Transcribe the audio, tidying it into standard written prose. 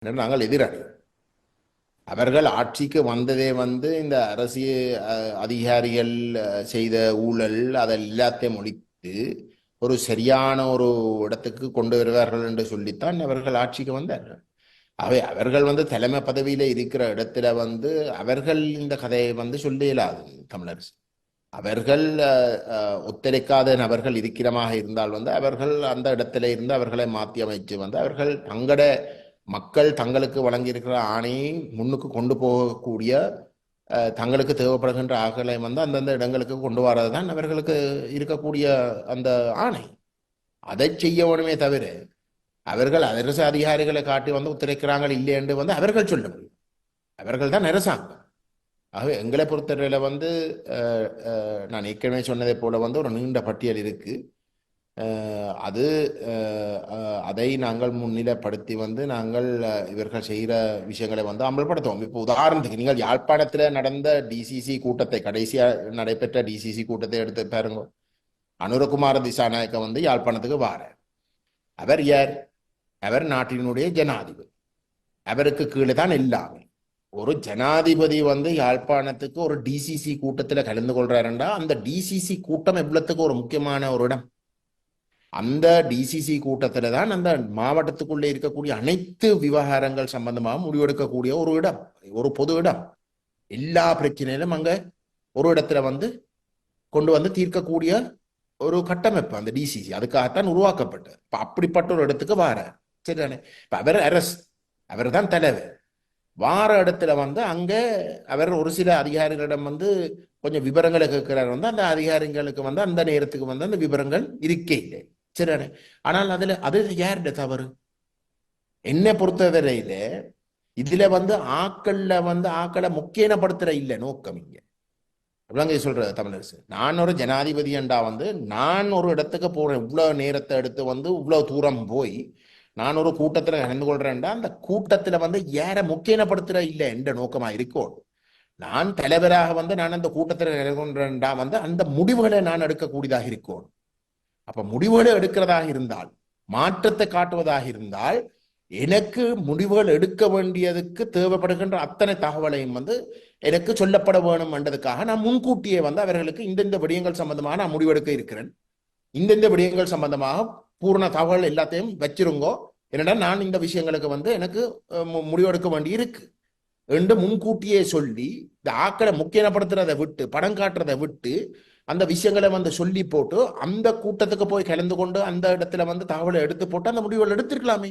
நாங்கள் எதிராளி. அவர்கள் ஆட்சிக்கு வந்ததே இந்த அரசியல் அதிகாரிகள் செய்த ஊழல் அதை எல்லாத்தையும் ஒழித்து ஒரு சரியான ஒரு இடத்துக்கு கொண்டு வருவார்கள் என்று சொல்லித்தான் அவர்கள் ஆட்சிக்கு வந்தார்கள். அவர்கள் தலைமை பதவியில இருக்கிற இடத்துல அவர்கள் இந்த கதையை சொல்ல இயலாது. தமிழரசு அவர்கள் ஒத்துழைக்காத நபர்கள் இருக்கிறமாக இருந்தால் அவர்கள் அந்த இடத்துல இருந்து அவர்களை மாற்றி அமைச்சு அவர்கள் தங்கட மக்கள் தங்களுக்கு வழங்கியிருக்கிற ஆணையை முன்னுக்கு கொண்டு போகக்கூடிய தங்களுக்கு தேவைப்படுகின்ற ஆக்களை அந்தந்த இடங்களுக்கு கொண்டு வரதுதான் அவர்களுக்கு இருக்கக்கூடிய அந்த ஆணை. அதை செய்ய வேணுமே தவிர அவர்கள் அரசு அதிகாரிகளை காட்டி ஒத்துழைக்கிறாங்க இல்லை என்று அவர்கள் சொல்ல முடியும். அவர்கள் தான் அரசாங்கம். ஆகவே எங்களை பொறுத்தவரையில நான் ஏற்கனவே சொன்னதை போல ஒரு நீண்ட பட்டியல் இருக்கு. அது அதை நாங்கள் முன்னிலைப்படுத்தி நாங்கள் இவர்கள் செய்கிற விஷயங்களை அமல்படுத்துவோம். இப்போ உதாரணத்துக்கு நீங்கள் யாழ்ப்பாணத்தில் நடந்த டிசிசி கூட்டத்தை, கடைசியா நடைபெற்ற டிசிசி கூட்டத்தை எடுத்து பாருங்க. அனுரகுமார திசாநாயக்க யாழ்ப்பாணத்துக்கு வார. அவர் யார்? அவர் நாட்டினுடைய ஜனாதிபதி. அவருக்கு கீழே தான் எல்லாமே. ஒரு ஜனாதிபதி யாழ்ப்பாணத்துக்கு ஒரு டிசிசி கூட்டத்தில் கலந்து கொள்றாருண்டா அந்த டிசிசி கூட்டம் எவ்வளவுக்கு ஒரு முக்கியமான ஒரு இடம். அந்த டிசிசி கூட்டத்துல தான் அந்த மாவட்டத்துக்குள்ளே இருக்கக்கூடிய அனைத்து விவகாரங்கள் சம்பந்தமாக முடிவெடுக்கக்கூடிய ஒரு இடம், ஒரு பொது இடம். எல்லா பிரச்சனையிலும் அங்க ஒரு இடத்துல கொண்டு தீர்க்கக்கூடிய ஒரு கட்டமைப்பு அந்த டிசிசி. அதுக்காகத்தான் உருவாக்கப்பட்டது. இப்ப அப்படிப்பட்ட ஒரு இடத்துக்கு வார. சரிதானே? இப்ப அவர் அரசு, அவர் தான் தலைவர். வார இடத்துல அங்க அவர் ஒரு சில அதிகாரிகளிடம் கொஞ்சம் விவரங்களை கேட்கிறார். அந்த அதிகாரிகளுக்கு அந்த நேரத்துக்கு அந்த விவரங்கள் இருக்கே இல்லை. சரிதானே? ஆனால் அது யாருடைய தவறு? என்னை பொறுத்தவரையில இதுல ஆக்கள்ல ஆக்களை முக்கியப்படுத்துற இல்ல நோக்கம் இங்க. அப்படிங்க சொல்ற தமிழரசு. நான் ஒரு ஜனாதிபதி என்றா நான் ஒரு இடத்துக்கு போறேன், இவ்வளவு நேரத்தை எடுத்து இவ்வளவு தூரம் போய் நான் ஒரு கூட்டத்துல கலந்து கொள்றேன்டா அந்த கூட்டத்துல யார முக்கியப்படுத்துற இல்ல என்ற நோக்கமா இருக்கும். நான் தலைவராக நான் அந்த கூட்டத்தில் கலந்து கொள்றேன்டா அந்த முடிவுகளை நான் எடுக்கக்கூடியதாக இருக்கும். அப்ப முடிவுகளை எடுக்கிறதாக இருந்தால், மாற்றத்தை காட்டுவதாக இருந்தால், எனக்கு முடிவுகள் எடுக்க வேண்டியதுக்கு தேவைப்படுகின்ற அத்தனை தகவலையும் எனக்கு சொல்லப்பட வேணும் என்றதுக்காக நான் முன்கூட்டியே அவர்களுக்கு இந்தந்த விடயங்கள் சம்பந்தமாக நான் முடிவெடுக்க இருக்கிறேன், இந்தந்த விடயங்கள் சம்பந்தமாக பூர்ண தகவல் எல்லாத்தையும் வச்சிருங்கோ, என்னடா நான் இந்த விஷயங்களுக்கு எனக்கு முடிவெடுக்க வேண்டி இருக்கு என்று முன்கூட்டியே சொல்லி இந்த ஆக்களை முக்கியப்படுத்துறதை விட்டு, படம் காட்டுறதை விட்டு அந்த விஷயங்களை சொல்லி போட்டு அந்த கூட்டத்துக்கு போய் கலந்து கொண்டு அந்த இடத்துல தகவலை எடுத்து போட்டு அந்த முடிவுகள் எடுத்திருக்கலாமே.